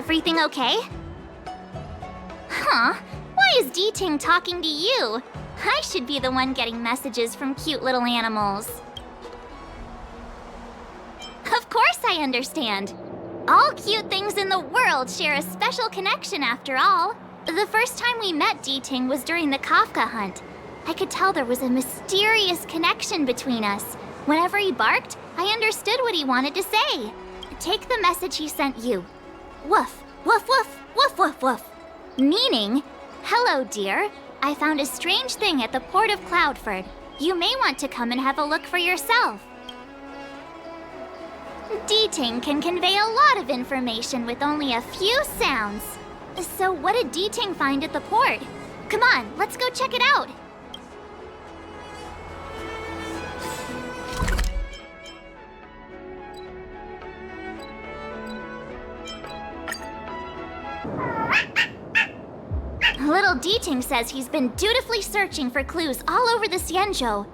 Everything okay? Huh? Why is D-Ting talking to you? I should be the one getting messages from cute little animals. Of course I understand. All cute things in the world share a special connection after all. The first time we met D-Ting was during the Kafka hunt. I could tell there was a mysterious connection between us. Whenever he barked, I understood what he wanted to say. Take the message he sent you. Woof, woof, woof, woof, woof, woof. Meaning, hello dear, I found a strange thing at the port of Cloudford. You may want to come and have a look for yourself. D-Ting can convey a lot of information with only a few sounds. So what did D-Ting find at the port? Come on, let's go check it out. Little D-Ting says he's been dutifully searching for clues all over the Xianzhou.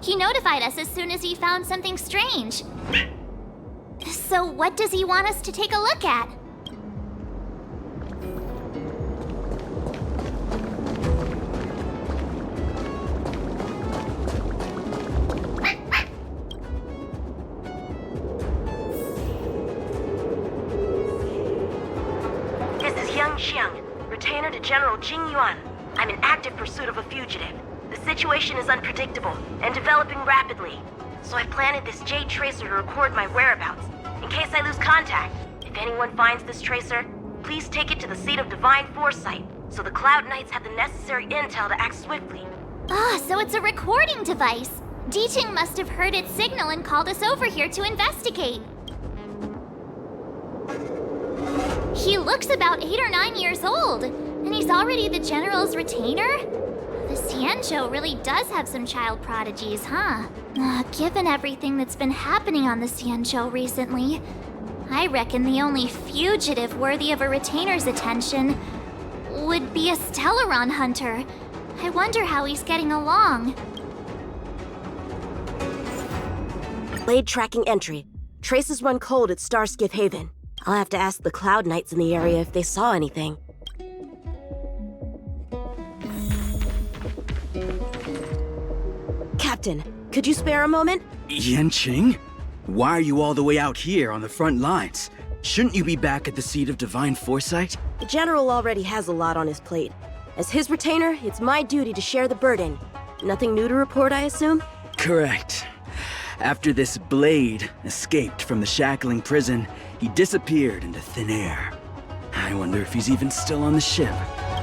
He notified us as soon as he found something strange. So what does he want us to take a look at? This is Yanqing, retainer to General Jing Yuan. I'm in active pursuit of a fugitive. The situation is unpredictable and developing rapidly. So I planted this jade tracer to record my whereabouts, in case I lose contact. If anyone finds this tracer, please take it to the seat of divine foresight, so the Cloud Knights have the necessary intel to act swiftly. Ah, so it's a recording device. D-Ting must have heard its signal and called us over here to investigate. He looks about 8 or 9 years old, and he's already the General's retainer? The Xianzhou really does have some child prodigies, huh? Given everything that's been happening on the Xianzhou recently, I reckon the only fugitive worthy of a retainer's attention would be a Stellaron hunter. I wonder how he's getting along. Blade tracking entry. Traces run cold at Starskiff Haven. I'll have to ask the Cloud Knights in the area if they saw anything. Captain, could you spare a moment? Yanqing? Why are you all the way out here on the front lines? Shouldn't you be back at the seat of divine foresight? The General already has a lot on his plate. As his retainer, it's my duty to share the burden. Nothing new to report, I assume? Correct. After this Blade escaped from the shackling prison, he disappeared into thin air. I wonder if he's even still on the ship.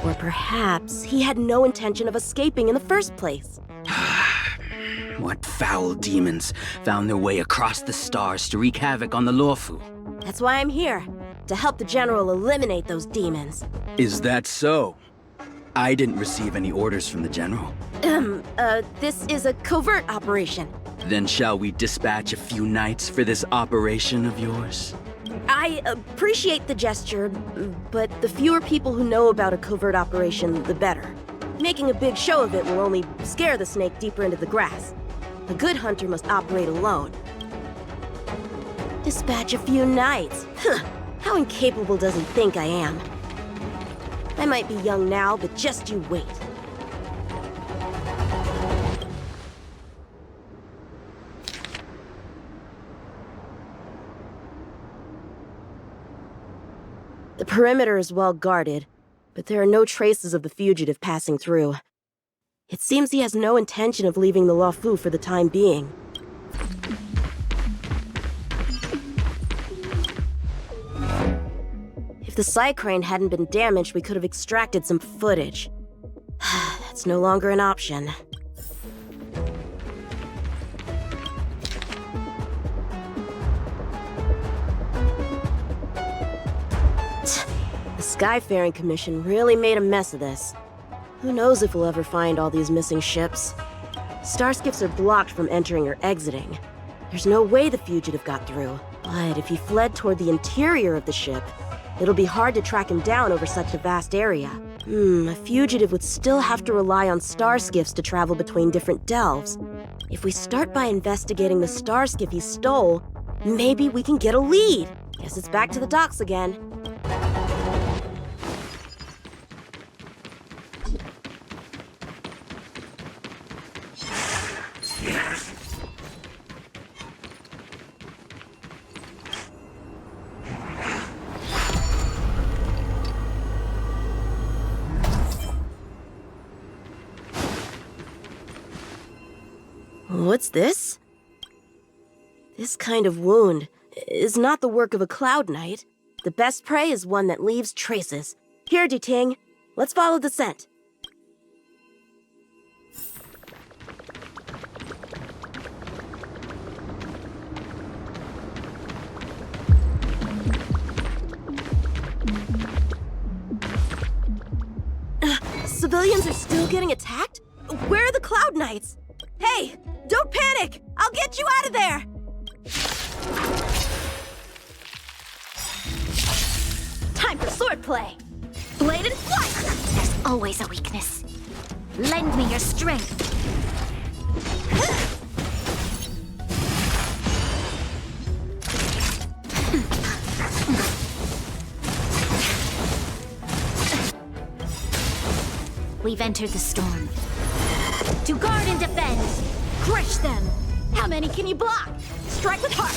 Or perhaps he had no intention of escaping in the first place. What foul demons found their way across the stars to wreak havoc on the Luofu? That's why I'm here, to help the General eliminate those demons. Is that so? I didn't receive any orders from the General. This is a covert operation. Then shall we dispatch a few knights for this operation of yours? I appreciate the gesture, but the fewer people who know about a covert operation, the better. Making a big show of it will only scare the snake deeper into the grass. A good hunter must operate alone. Dispatch a few knights. Huh. How incapable does he think I am? I might be young now, but just you wait. The perimeter is well guarded, but there are no traces of the fugitive passing through. It seems he has no intention of leaving the Luofu for the time being. If the Psycrane hadn't been damaged, we could have extracted some footage. That's no longer an option. The Skyfaring Commission really made a mess of this. Who knows if we'll ever find all these missing ships? Starskiffs are blocked from entering or exiting. There's no way the fugitive got through. But if he fled toward the interior of the ship, it'll be hard to track him down over such a vast area. A fugitive would still have to rely on starskiffs to travel between different delves. If we start by investigating the starskiff he stole, maybe we can get a lead. Guess it's back to the docks again. What's this? This kind of wound is not the work of a Cloud Knight. The best prey is one that leaves traces. Here, Ting, let's follow the scent. Civilians are still getting attacked? Where are the Cloud Knights? Hey, don't panic! I'll get you out of there! Time for swordplay! Blade and flight! There's always a weakness. Lend me your strength. We've entered the storm. To guard and defend! Crush them! How many can you block? Strike with heart!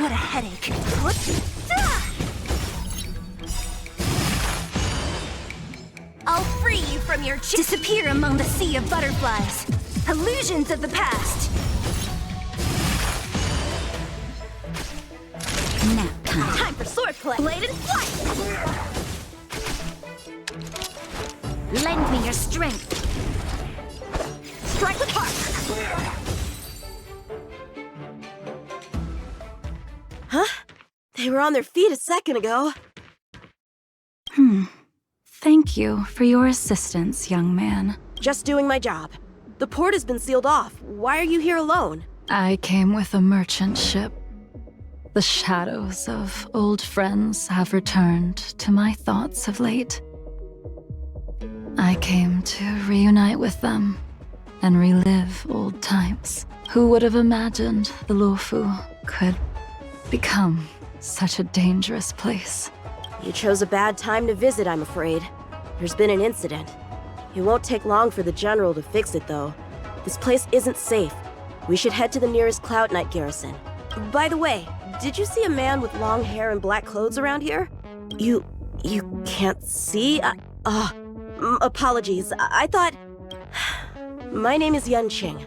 What a headache. I'll free you from your disappear among the sea of butterflies. Illusions of the past. Now, Time for swordplay! Blade and flight! lend me your strength. Strike with heart! Huh? They were on their feet a second ago. Thank you for your assistance, young man. Just doing my job. The port has been sealed off. Why are you here alone? I came with a merchant ship. The shadows of old friends have returned to my thoughts of late. I came to reunite with them and relive old times. Who would have imagined the Luofu could become such a dangerous place? You chose a bad time to visit, I'm afraid. There's been an incident. It won't take long for the General to fix it, though. This place isn't safe. We should head to the nearest Cloud Knight garrison. By the way, did you see a man with long hair and black clothes around here? You can't see? Apologies. I thought... My name is Yanqing.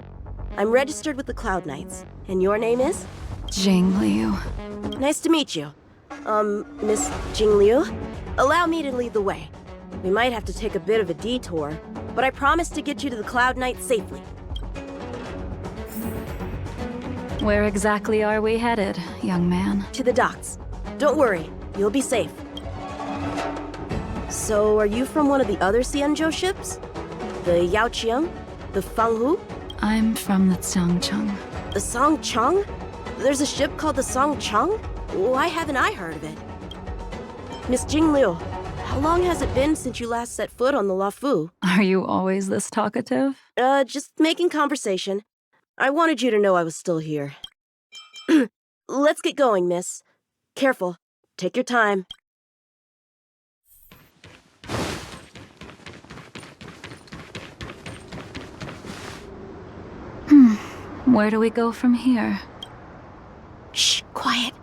I'm registered with the Cloud Knights. And your name is? Jing Liu. Nice to meet you. Miss Jing Liu? Allow me to lead the way. We might have to take a bit of a detour, but I promise to get you to the Cloud Knight safely. Where exactly are we headed, young man? To the docks. Don't worry, you'll be safe. So, are you from one of the other Xianzhou ships? The Yaoqiang? The Fanghu? I'm from the Xiangcheng. The Songchang? There's a ship called the Songchang? Why haven't I heard of it? Miss Jing Liu, how long has it been since you last set foot on the Luofu? Are you always this talkative? Just making conversation. I wanted you to know I was still here. Let's get going, miss. Careful. Take your time. Where do we go from here? Shh, quiet.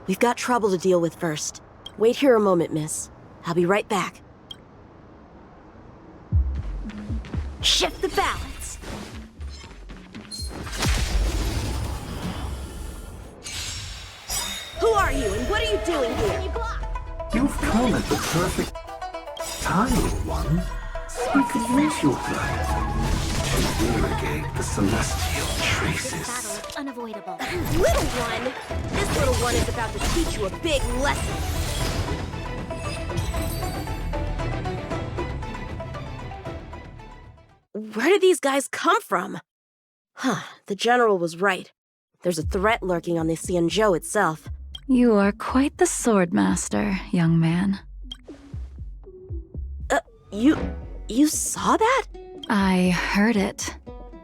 We've got trouble to deal with first. Wait here a moment, miss. I'll be right back. Shift the balance. Who are you and what are you doing here? You've come at the perfect time, little one. You could use your blood to irrigate the celestial traces. Battle is unavoidable. Little one? This little one is about to teach you a big lesson. Where did these guys come from? Huh, the General was right. There's a threat lurking on the Xianzhou itself. You are quite the sword master, young man. You saw that? I heard it.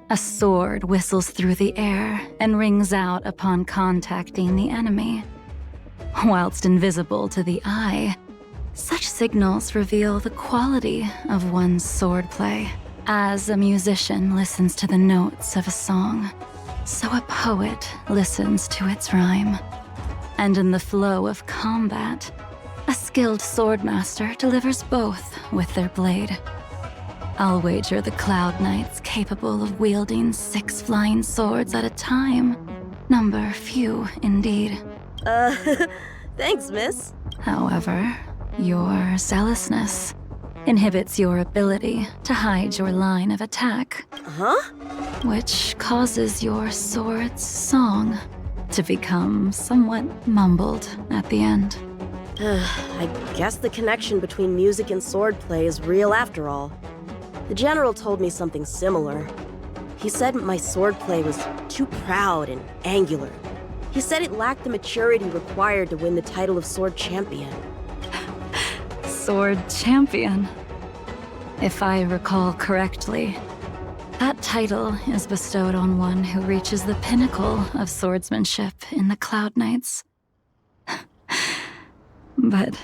A sword whistles through the air and rings out upon contacting the enemy. Whilst invisible to the eye, such signals reveal the quality of one's swordplay. As a musician listens to the notes of a song, so a poet listens to its rhyme. And in the flow of combat, a skilled swordmaster delivers both with their blade. I'll wager the Cloud Knights capable of wielding 6 flying swords at a time number few indeed. Thanks, miss. However, your zealousness inhibits your ability to hide your line of attack, Huh? which causes your sword's song to become somewhat mumbled at the end. I guess the connection between music and swordplay is real after all. The general told me something similar. He said my swordplay was too proud and angular. He said it lacked the maturity required to win the title of Sword Champion. Sword Champion. If I recall correctly, that title is bestowed on one who reaches the pinnacle of swordsmanship in the Cloud Knights. But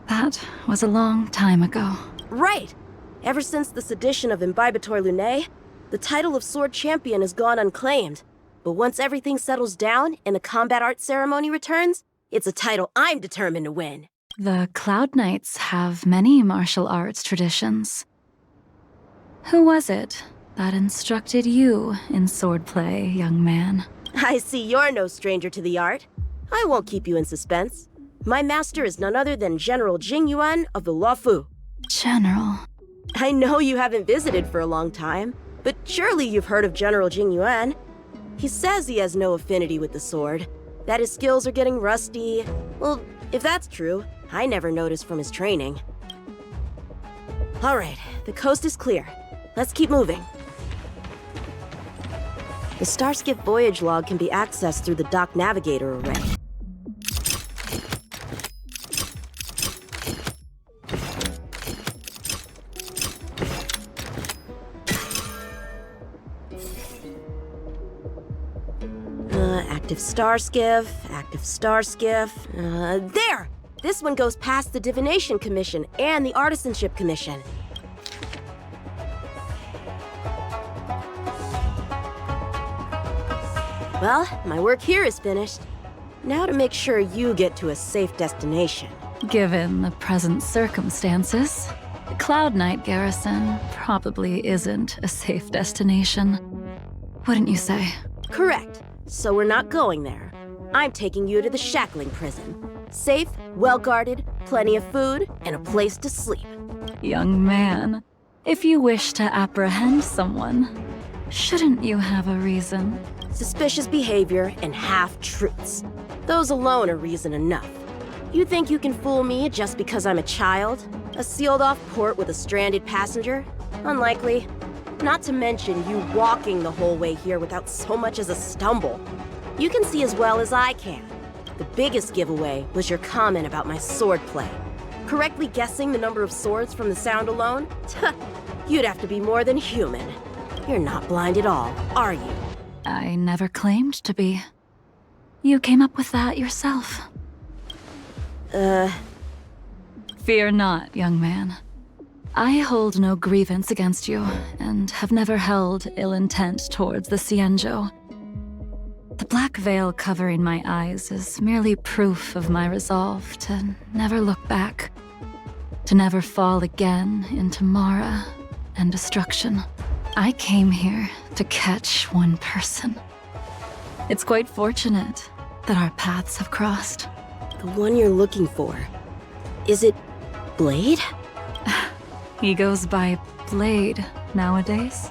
that was a long time ago. Right! Ever since the sedition of Imbibitor Lunae, the title of Sword Champion has gone unclaimed. But once everything settles down and the combat art ceremony returns, it's a title I'm determined to win. The Cloud Knights have many martial arts traditions. Who was it that instructed you in swordplay, young man? I see you're no stranger to the art. I won't keep you in suspense. My master is none other than General Jing Yuan of the Luofu. General. I know you haven't visited for a long time, but surely you've heard of General Jing Yuan. He says he has no affinity with the sword, that his skills are getting rusty. Well, if that's true, I never noticed from his training. All right, the coast is clear. Let's keep moving. The Starskip voyage log can be accessed through the dock navigator array. Active Starskiff. There! This one goes past the Divination Commission and the Artisanship Commission. Well, my work here is finished. Now to make sure you get to a safe destination. Given the present circumstances, the Cloud Knight garrison probably isn't a safe destination. Wouldn't you say? Correct. So we're not going there. I'm taking you to the shackling prison. Safe, well-guarded, plenty of food, and a place to sleep. Young man, if you wish to apprehend someone, shouldn't you have a reason? Suspicious behavior and half-truths. Those alone are reason enough. You think you can fool me just because I'm a child? A sealed-off port with a stranded passenger? Unlikely. Not to mention you walking the whole way here without so much as a stumble. You can see as well as I can. The biggest giveaway was your comment about my swordplay. Correctly guessing the number of swords from the sound alone? You'd have to be more than human. You're not blind at all, are you? I never claimed to be. You came up with that yourself. Fear not, young man. I hold no grievance against you, and have never held ill intent towards the Xianzhou. The black veil covering my eyes is merely proof of my resolve to never look back, to never fall again into Mara and destruction. I came here to catch one person. It's quite fortunate that our paths have crossed. The one you're looking for. Is it Blade? He goes by Blade nowadays.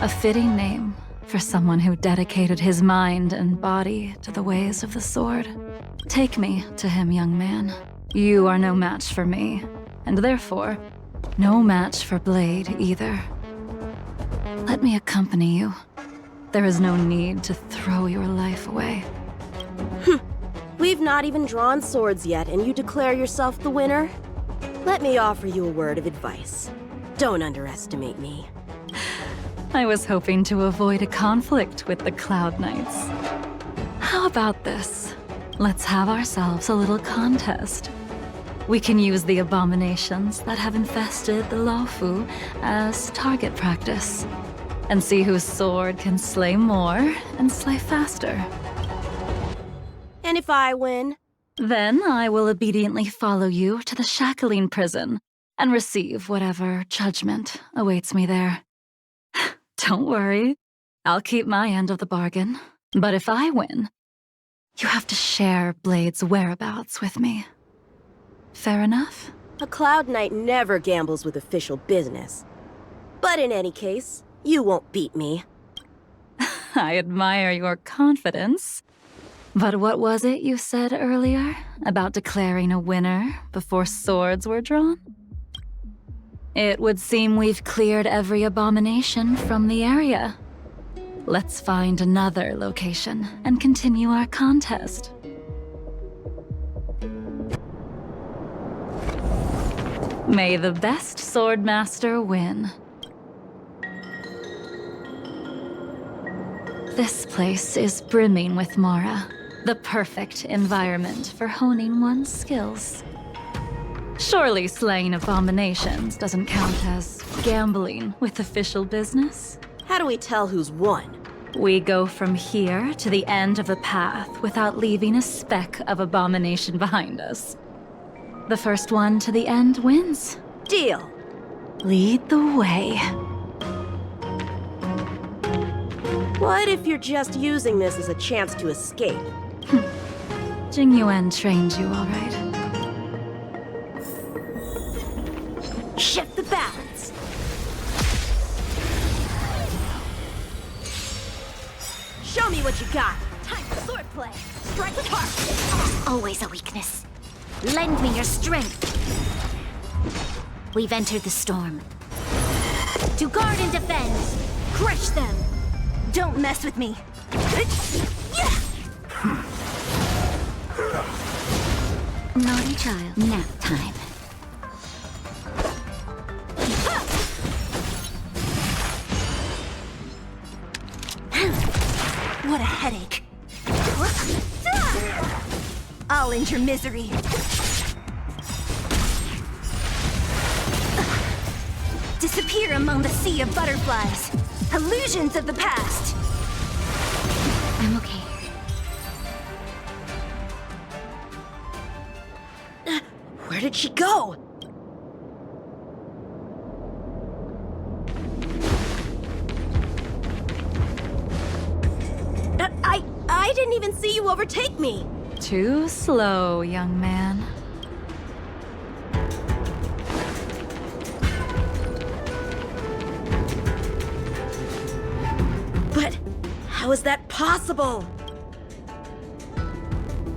A fitting name for someone who dedicated his mind and body to the ways of the sword. Take me to him, young man. You are no match for me, and therefore, no match for Blade either. Let me accompany you. There is no need to throw your life away. We've not even drawn swords yet, and you declare yourself the winner? Let me offer you a word of advice. Don't underestimate me. I was hoping to avoid a conflict with the Cloud Knights. How about this? Let's have ourselves a little contest. We can use the abominations that have infested the Luofu as target practice, and see whose sword can slay more and slay faster. And if I win? Then I will obediently follow you to the Shackling prison and receive whatever judgment awaits me there. Don't worry, I'll keep my end of the bargain. But if I win, you have to share Blade's whereabouts with me. Fair enough? A Cloud Knight never gambles with official business. But in any case, you won't beat me. I admire your confidence. But what was it you said earlier about declaring a winner before swords were drawn? It would seem we've cleared every abomination from the area. Let's find another location and continue our contest. May the best swordmaster win. This place is brimming with Mara, the perfect environment for honing one's skills. Surely slaying abominations doesn't count as gambling with official business? How do we tell who's won? We go from here to the end of the path without leaving a speck of abomination behind us. The first one to the end wins. Deal. Lead the way. What if you're just using this as a chance to escape? Jingyuan trained you, all right. Shift the balance. Show me what you got. Time for swordplay. Strike with heart. There's always a weakness. Lend me your strength. We've entered the storm. To guard and defend. Crush them. Don't mess with me. Naughty child. Nap time. What a headache. I'll end your misery. Disappear among the sea of butterflies. Illusions of the past. I'm okay. Where did she go? I didn't even see you overtake me. Too slow, young man. But how is that possible?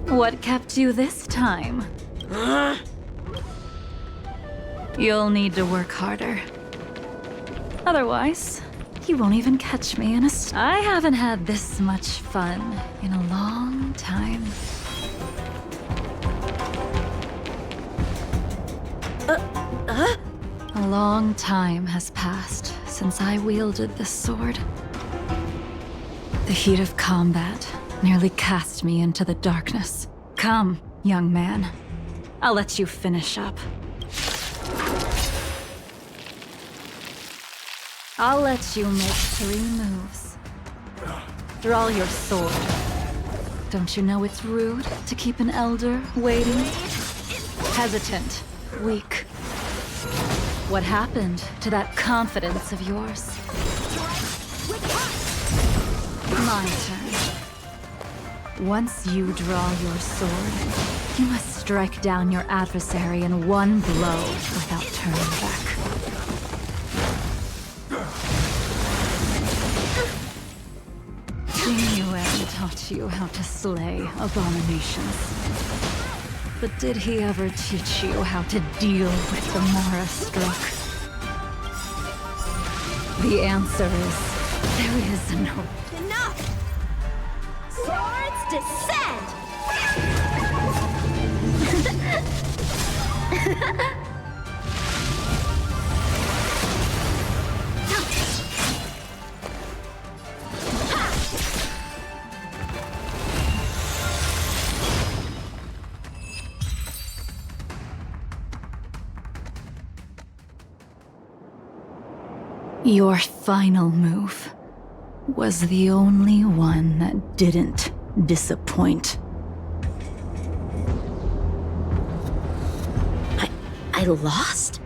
What kept you this time? You'll need to work harder. Otherwise, you won't even catch me in a I haven't had this much fun in a long time. A long time has passed since I wielded this sword. The heat of combat nearly cast me into the darkness. Come, young man. I'll let you finish up. I'll let you make 3 moves. Draw your sword. Don't you know it's rude to keep an elder waiting? Hesitant, weak. What happened to that confidence of yours? My turn. Once you draw your sword, you must strike down your adversary in one blow without turning back. Jingyuan taught you how to slay abominations. But did he ever teach you how to deal with the Mara struck? The answer is, there is no... Enough! Swords descend! Your final move was the only one that didn't disappoint. I lost?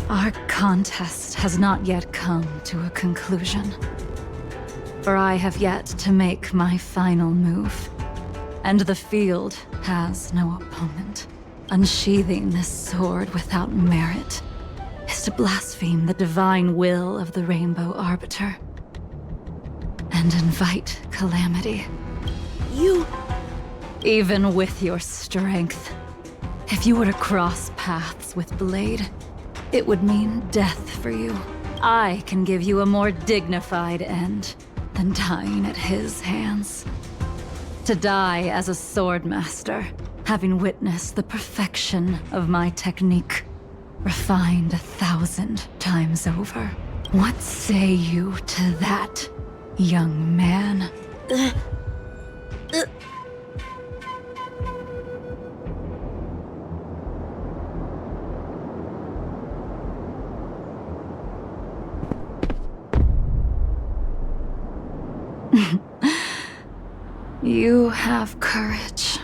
Our contest has not yet come to a conclusion. For I have yet to make my final move. And the field has no opponent. Unsheathing this sword without merit is to blaspheme the divine will of the Rainbow Arbiter. And invite calamity. You... Even with your strength, if you were to cross paths with Blade, it would mean death for you. I can give you a more dignified end than dying at his hands. To die as a swordmaster, having witnessed the perfection of my technique, refined 1,000 times over. What say you to that, young man? You have courage.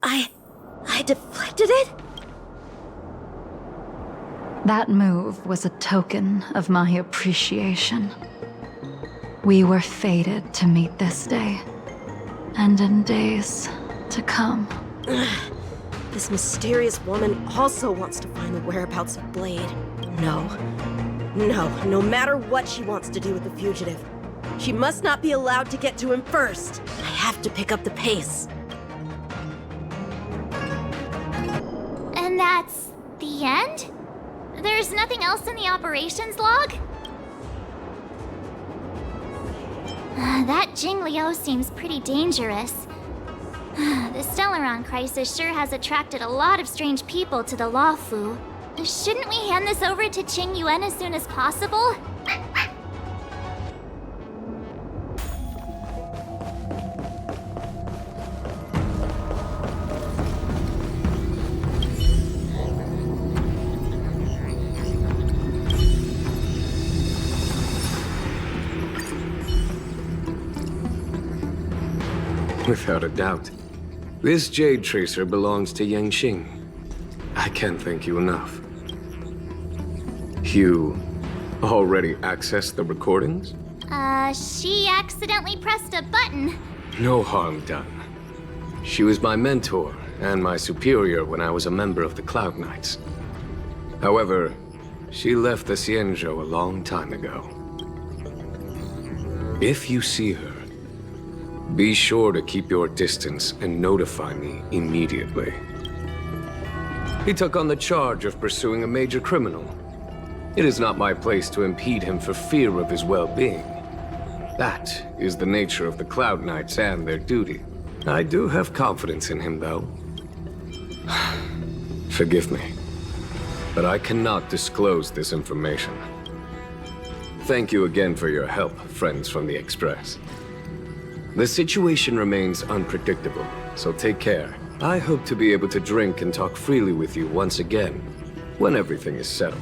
I deflected it? That move was a token of my appreciation. We were fated to meet this day, and in days to come. This mysterious woman also wants to find the whereabouts of Blade. No matter what she wants to do with the fugitive, she must not be allowed to get to him first. I have to pick up the pace. And that's the end? There's nothing else in the operations log? That Jing Liu seems pretty dangerous. The Stellaron crisis sure has attracted a lot of strange people to the Lawfu. Shouldn't we hand this over to Qing Yuan as soon as possible? Without a doubt. This Jade Tracer belongs to Yanqing. I can't thank you enough. You already accessed the recordings? She accidentally pressed a button. No harm done. She was my mentor and my superior when I was a member of the Cloud Knights. However, she left the Xianzhou a long time ago. If you see her, be sure to keep your distance and notify me immediately. He took on the charge of pursuing a major criminal. It is not my place to impede him for fear of his well-being. That is the nature of the Cloud Knights and their duty. I do have confidence in him, though. Forgive me, but I cannot disclose this information. Thank you again for your help, friends from the Express. The situation remains unpredictable, so take care. I hope to be able to drink and talk freely with you once again, when everything is settled.